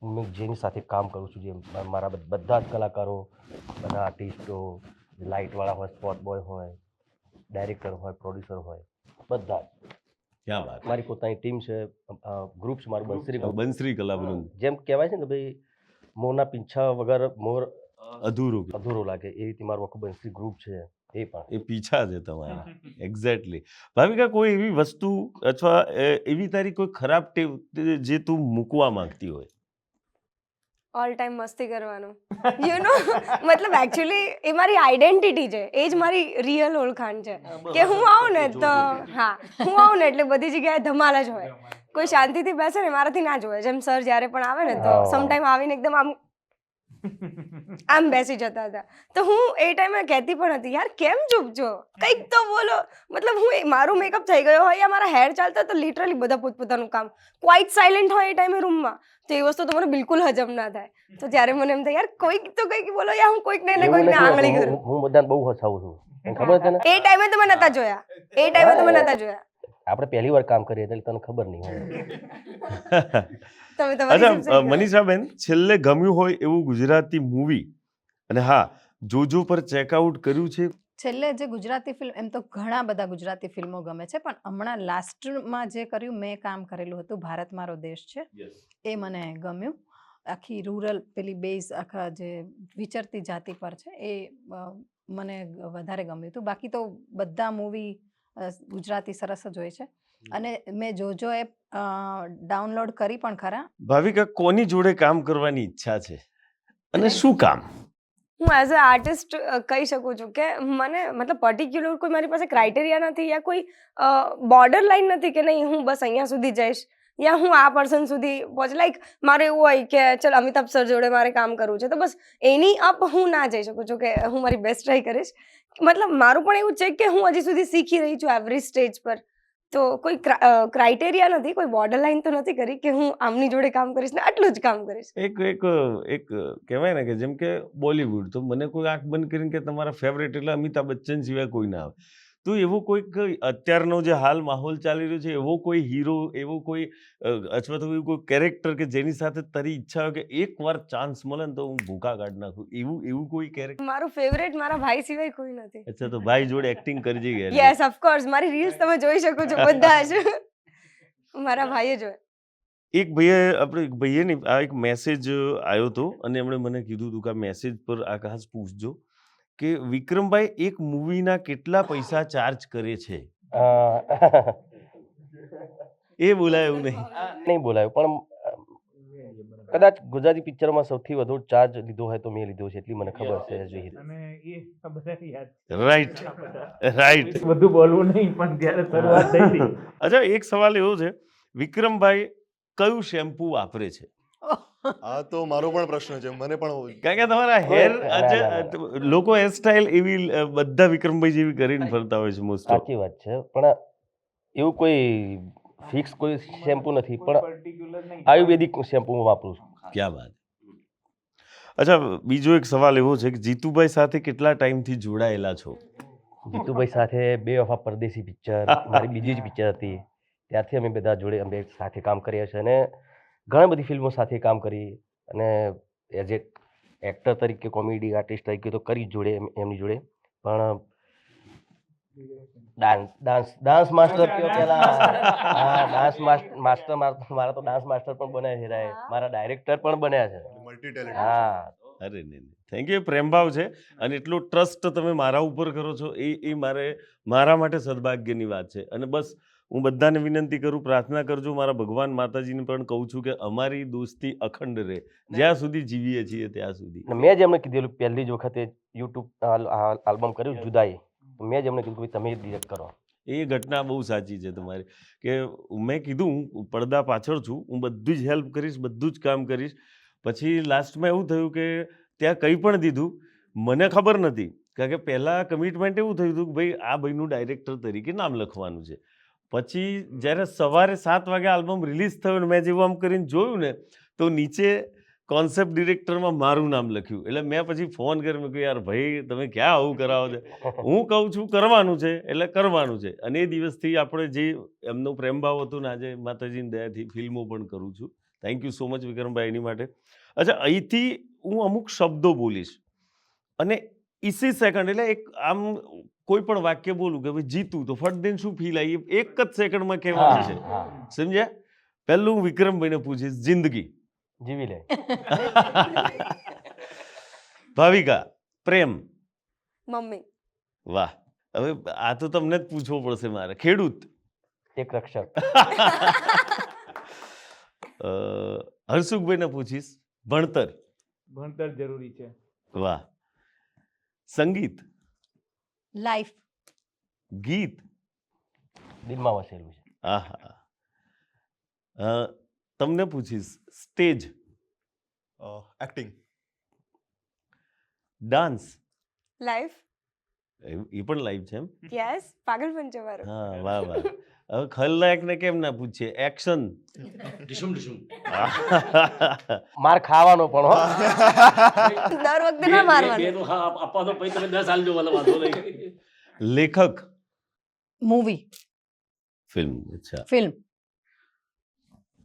હું જેની સાથે કામ કરું છું, જે મારા બધા જ કલાકારો, બધા આર્ટિસ્ટો, લાઇટવાળા હોય, સ્પોટ બોય હોય, ડાયરેક્ટર હોય, પ્રોડ્યુસર હોય, બધા જ. ક્યાં વાત. મારી પોતાની ટીમ છે, ગ્રુપ છે મારું બંસરી group. બંસરી કલાવૃંદ. જેમ કહેવાય છે ને ભાઈ મોરના પીંછા વગર મોર અધૂરું. અધૂરો લાગે, એ રીતે મારું આખું બંસરી ગ્રુપ છે. એ પણ એ પીછા છે તમારા એક્ઝેક્ટલી. ભાવિકા, કોઈ એવી વસ્તુ અથવા એવી તારી કોઈ ખરાબ ટેવ જે તું મૂકવા માંગતી હોય? ઓલ ટાઈમ મસ્તી કરવાનું યુ નો મતલબ એકચ્યુઅલી એ મારી આઈડેન્ટિટી છે, એ જ મારી રિયલ ઓળખાણ છે કે હું આવું ને તો હું આવું ને એટલે બધી જગ્યાએ ધમાલ જ હોય. કોઈ શાંતિથી બેસે ને મારાથી ના જોવે. જેમ સર જ્યારે પણ આવે ને તો સમટાઈમ આવીને એકદમ આમ બેસી જતા હતા. તો હું એ ટાઈમે કહેતી પણ હતી, યાર કેમ ચૂપ છો, કંઈક તો બોલો. મતલબ હું મારું મેકઅપ થઈ ગયો હોય યા મારા હેર ચાલતા તો લિટરલી બધા પોતપોતાનું કામ, ક્વાઇટ સાયલેન્ટ હોય એ ટાઈમે રૂમમાં, તો એ વસ્તુ તો મને બિલકુલ હજમ ના થાય. તો ત્યારે મને એમ થાય યાર કોઈક તો કંઈક બોલો, યા હું કોઈક ને કોઈકને આંગળી કરું. હું બધાને બહુ હસાવું છું, તને ખબર છે ને? એ ટાઈમે તો મેં નતા જોયા, એ ટાઈમે તો મેં નતા જોયા. આપણે પહેલી વાર કામ કરીએ એટલે તને ખબર નહીં હોય. તમે તમારી અચ્છા મનીષાબેન, છેલ્લે ગમ્યું હોય એવું ગુજરાતી મૂવી, અને હા જોજો પર ચેકઆઉટ કર્યું છે? છેલ્લે જે ગુજરાતી ફિલ્મ, એમ તો ઘણા બધા ગુજરાતી ફિલ્મો ગમે છે, પણ હમણાં લાસ્ટમાં જે કર્યું મેં કામ કરેલું હતું ભારત મારો દેશ છે, એ મને ગમ્યું. આખી રૂરલ પેલી બેઝ આખા જે વિચરતી જાતિ પર છે એ મને વધારે ગમ્યું હતું. બાકી તો બધા મૂવી ગુજરાતી સરસ જ હોય છે. અને મેં જોજો એપ ડાઉનલોડ કરી પણ ખરા. ભાવિકા, કોની જોડે કામ કરવાની ઈચ્છા છે અને શું કામ? હું એઝ અ આર્ટિસ્ટ કહી શકું છું કે મને મતલબ પર્ટિક્યુલર કોઈ મારી પાસે ક્રાઇટેરિયા નથી યા કોઈ બોર્ડર લાઈન નથી કે નહીં હું બસ અહીંયા સુધી જઈશ યા હું આ પર્સન સુધી પહોંચ. લાઈક મારે એવું હોય કે ચલ અમિતાભ સર જોડે મારે કામ કરવું છે તો બસ એની અપ હું ના જઈ શકું છું કે હું મારી બેસ્ટ ટ્રાય કરીશ. મતલબ મારું પણ એવું છે કે હું હજી સુધી શીખી રહી છું એવરી સ્ટેજ પર. તો કોઈ ક્રાઇટેરિયા નથી, કોઈ બોર્ડર લાઈન તો નથી કરી કે હું આમની જોડે કામ કરીશ ને આટલું જ કામ કરીશ. એક કહેવાય ને કે જેમ કે બોલિવૂડ, તો મને કોઈ આંખ બંધ કરીને કે તમારા ફેવરેટ એટલે અમિતાભ બચ્ચન સિવાય કોઈ ના આવે. તો એવો કોઈક અત્યારનો જે હાલ માહોલ ચાલી રહ્યો છે એવો કોઈ હીરો, એવો કોઈ અથવા તો એવું કોઈ કેરેક્ટર કે જેની સાથે તારી ઈચ્છા હોય કે એકવાર ચાન્સ મળે ને તો હું ભૂકા કાઢી નાખું, એવું કોઈ કેરેક્ટર? મારું ફેવરેટ મારા ભાઈ સિવાય કોઈ નથી. અચ્છા, તો ભાઈ જોડે એક્ટિંગ કરજે ગયા? યસ ઓફકોર્સ, મારી રીલ્સ તમે જોઈ શકો છો બધા જ મારા ભાઈએ જોયા. એક ભાઈએ નહીં, આ એક મેસેજ આવ્યો હતો અને એમણે મને કીધું હતું કે આ મેસેજ પર આકાશ પૂછજો કે વિક્રમભાઈ એક મૂવીના કેટલા પૈસા ચાર્જ કરે છે? એ બોલાય એવું નહીં બોલાયું, પણ કદાચ ગુજરાતી પિક્ચરમાં સૌથી વધુ ચાર્જ લીધો હોય તો મેં લીધો છે, એટલી મને ખબર છે. અને એ ખબર યાદ રાઈટ. બધું બોલવું નહીં, પણ જ્યારે શરૂઆત થઈ હતી. અચ્છા, એક સવાલ એવો છે, વિક્રમભાઈ કયું શેમ્પુ વાપરે છે? આ તો મારો પણ પ્રશ્ન છે, મને પણ. કારણ કે તમારા હેર, લોકો હેર સ્ટાઇલ એવી બધા વિક્રમભાઈ જેવી કરીને ફરતા હોય છે મોસ્ટ ઓફ. સાચી વાત છે, પણ એવું કોઈ ફિક્સ કોઈ શેમ્પુ નથી, પણ આયુર્વેદિક શેમ્પુ હું વાપરું છું. ક્યાં વાત. અચ્છા, બીજો એક સવાલ એવો છે કે જીતુભાઈ સાથે કેટલા ટાઈમથી જોડાયેલા છો? જીતુભાઈ સાથે બે વફા પરદેશી પિક્ચર મારી બીજી જ પિક્ચર હતી, ત્યારથી અમે બધા જોડે અમે સાથે કામ કર્યા છે અને ઘણી બધી ફિલ્મો સાથે કામ કરી. અને એઝ એ એક્ટર તરીકે, કોમેડી આર્ટિસ્ટ તરીકે તો કરી જોડે એમની જોડે, પણ ડાન્સ માસ્ટર કયો પેલા, હા ડાન્સ માસ્ટર, મારા તો ડાન્સ માસ્ટર પણ બન્યા છે, મારા ડાયરેક્ટર પણ બન્યા છે. Multi talent. હા, અરે નહીં, થેન્ક યુ. પ્રેમભાવ છે અને એટલો ટ્રસ્ટ તમે મારા ઉપર કરો છો એ મારા માટે સદભાગ્યની વાત છે. અને બસ હું બધાને વિનંતી કરું, પ્રાર્થના કરજો, મારા ભગવાન માતાજીને પણ કહું છું કે અમારી દોસ્તી અખંડ રહે જ્યાં સુધી જીવીએ છીએ ત્યાં સુધી. મેં જ એમને કીધેલું પહેલી જ વખતે યુટ્યુબ આલ્બમ કર્યું જુદાઈ, મેં જ એમને કીધું કે તમે ડિરેક્ટ કરો. એ ઘટના બહુ સાચી છે તમારી, કે મેં કીધું હું પડદા પાછળ છું, હું બધું જ હેલ્પ કરીશ, બધું જ કામ કરીશ. પછી લાસ્ટમાં એવું થયું કે ત્યાં કંઈ પણ દીધું, મને ખબર નથી, કારણ કે પહેલાં કમિટમેન્ટ એવું થયું હતું કે ભાઈ આ ભાઈનું ડાયરેક્ટર તરીકે નામ લખવાનું છે. પછી જ્યારે સવારે 7 વાગે આલ્બમ રિલીઝ થયો ને મેં જેવું આમ કરીને જોયું ને તો નીચે કોન્સેપ્ટ ડિરેક્ટરમાં મારું નામ લખ્યું. એટલે મેં પછી ફોન કર્યો, મેં કહ્યું યાર ભાઈ તમે ક્યાં આવું કરાવો છો? હું કહું છું કરવાનું છે એટલે કરવાનું છે. અને એ દિવસથી આપણે જે એમનો પ્રેમભાવ હતો ને આજે માતાજીની દયાથી ફિલ્મો પણ કરું છું. થેન્ક યુ સો મચ વિક્રમભાઈ એની માટે. અચ્છા, અહીંથી હું અમુક શબ્દો બોલીશ અને ઇસી સેકન્ડ એટલે એક આમ કોઈ પણ વાક્ય બોલું કે ભાઈ જીતું તો ફટ દઈને શું ફીલ આવી એક જ સેકન્ડમાં કહેવાનું છે, સમજ્યા? પહેલું હું વિક્રમભાઈને પૂછીશ, જિંદગી જીવી લે. ભાવિકા, પ્રેમ. મમ્મી. વાહ. હવે આ તો તમને જ પૂછવો પડશે મારે. ખેડૂત. એક રક્ષક. હર્ષુખભાઈને પૂછીશ. ભણતર. ભણતર જરૂરી છે. વાહ. સંગીત. લાઈફ. ગીત. દિલમાં વસેલું છે. આહા. તમને પૂછીશ. સ્ટેજ. એક્ટિંગ. ડાન્સ. લાઈફ. એ પણ લાઈવ છે એમ? યસ, પાગલપન છે મારો. હા, વાહ વાહ. હવે ખલનાયકને કેમ ના પૂછીએ? એક્શન. ઢીસુમ ઢીસુમ. માર ખાવાનો પણ હો. દર વખતે ના મારવાનું. બે તો હા આપવા તો પછી તમે 10 સાલ જો વાંધો નહીં. લેખક. મૂવી. ફિલ્મ. અચ્છા. ફિલ્મ.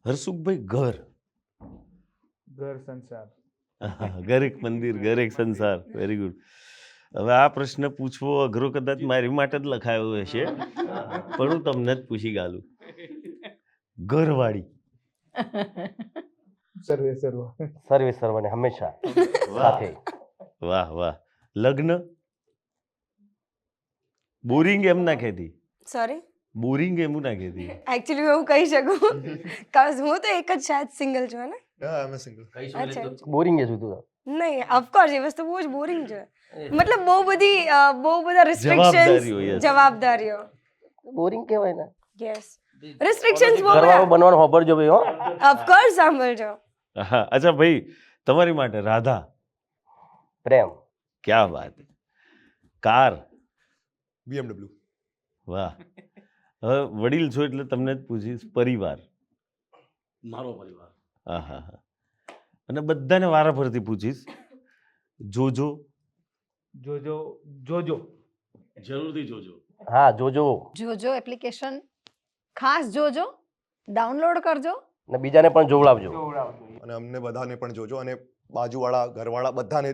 હર્ષુખભાઈ ઘર. ઘર સંસાર. ઘર એક મંદિર, ઘર એક સંસાર. Very good. હવે આ પ્રશ્ન પૂછવો અઘરો કદાચ મારી માટે જ લખાયો હશે, પણ હું તમને જ પૂછી ગાલું. ઘરવાળી. સર્વે સર્વ. સર્વે સર્વને હંમેશા સાથે. વાહ વાહ. લગ્ન. બોરિંગ એમ ના કહેતી. સોરી, બોરિંગ એમ ના કહેતી. એકચ્યુઅલી હું કહી શકું કાઝ હું તો એક જ શાયદ સિંગલ છું ને. અમે સિંગલ. અચ્છા. બોરિંગ જ હતું. નહીં, ઓફકોર્સ એ વસ્તુ બહુ જ બોરિંગ છે. મતલબ બહુ બધા જવાબદારીઓ, રિસ્ટ્રિક્શન્સ, yes. જવાબદારીઓ. બોરિંગ કહેવાય ને. યસ, રિસ્ટ્રિક્શન્સ બહુ ઘરવાળો બધા. બનવાનું ખબર જો ભાઈ હો. ઓફકોર્સ સાંભળજો. હા. અચ્છા ભાઈ, તમારી માટે રાધા. પ્રેમ. ક્યા વાત. કાર. BMW. વાહ. હવે વડીલ છો એટલે તમને જ પૂછીશ. પરિવાર. મારો પરિવાર. હા હા હા. અને બધાને વારા ફરતી પૂછીશ. જોજો. જોજો. જોજો. જરૂરથી જોજો. હા જોજો. જોજો એપ્લિકેશન ખાસ જોજો, ડાઉનલોડ કરજો. ને બીજાને પણ જોવડાવજો. અને અમને બધાને પણ જોજો, અને બાજુવાળા ઘરવાળા બધાને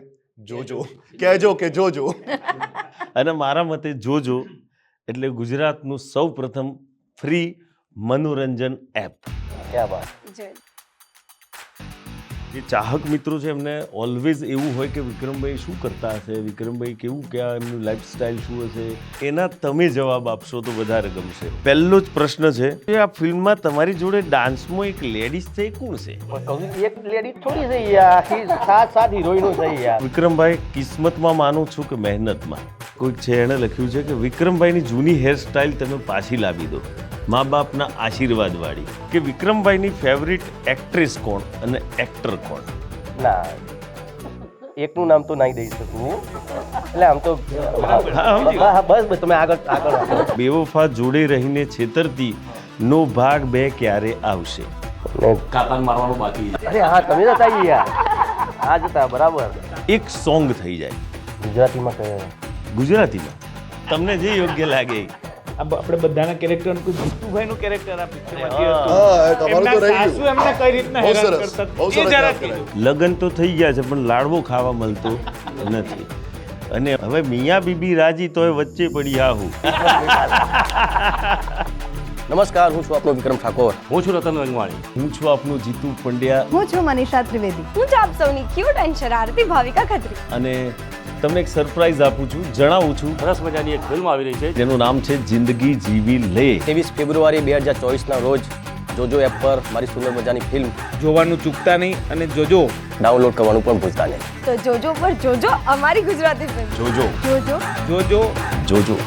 જોજો. કહેજો કે જોજો. અને મારા મતે જોજો એટલે ગુજરાતનું સૌ પ્રથમ ફ્રી મનોરંજન એપ. ક્યાં વાત. જય. જે ચાહક મિત્રો છે એમને ઓલવેઝ એવું હોય કે વિક્રમભાઈ શું કરતા હશે, વિક્રમભાઈ કેવું ક્યાં એમનું લાઈફસ્ટાઈલ શું હશે, એના તમે જવાબ આપશો તો વધારે ગમશે. પહેલો જ પ્રશ્ન છે કે આ ફિલ્મમાં તમારી જોડે ડાન્સમાં એક લેડીઝ છે, એ કોણ છે? પણ કહું છું, એક લેડી થોડી છે યાર, આખી સાત હિરોઈનો છે યાર. વિક્રમભાઈ, કિસ્મતમાં માનું છું કે મહેનતમાં. કોઈક છે એણે લખ્યું છે કે વિક્રમભાઈની જૂની હેરસ્ટાઈલ તમે પાછી લાવી દો, મા બાપના આશીર્વાદ વાળી. કે વિક્રમભાઈની ફેવરિટ એક્ટ્રેસ કોણ અને એક્ટર કોણ? ના, એકનું નામ તો નહીં દઈ શકું. એટલે આમ તો હા, બસ તમે આગળ. બેવફા જોડે રહીને છેતરતી નો ભાગ 2 ક્યારે આવશે? કાકાને મારવાનું બાકી છે. અરે હા, તમે જતા યાર. હા જતા બરાબર. એક સોંગ થઈ જાય ગુજરાતીમાં કહે. ગુજરાતીમાં તમને જે યોગ્ય લાગે. આપણે બધાના કેરેક્ટર જીતુભાઈનું કેરેક્ટર આ પિક્ચરમાં જે હતું, હા, તમારું તો એમના રહી સાસુ ગયું. એમને કઈ રીતના બહુ હેરાન સરસ, કરતા બહુ એ સરસ જરા વાત કીધું. કરાવી. લગ્ન તો થઈ ગયા છે પણ લાડવો ખાવા મળતો નથી. અને હવે મિયા બીબી રાજી તોય વચ્ચે પડી આહું. નમસ્કાર, હું છું આપનો વિક્રમ ઠાકોર. હું છું રતન રંગવાણી. હું છું આપનું જીતુ પંડ્યા. હું છું મનીષા ત્રિવેદી. હું છું આપ સૌની ક્યુટ એન્ડ શરારતી ભાવિકા ખત્રી. અને તમને એક સરપ્રાઈઝ આપું છું, જણાવું છું, સરસ મજાની એક ફિલ્મ આવી રહી છે. જેનું નામ છે જિંદગી જીવી લે. 23 ફેબ્રુઆરી 2024ના રોજ જોજો એપ પર મારી સુંદર મજાની ફિલ્મ જોવાનું ચૂકતા નહીં અને જોજો ડાઉનલોડ કરવાનું પણ ભૂલતા નહીં. તો જોજો પર જોજો અમારી ગુજરાતી ફિલ્મ. જોજો જોજો. જોજો જોજો.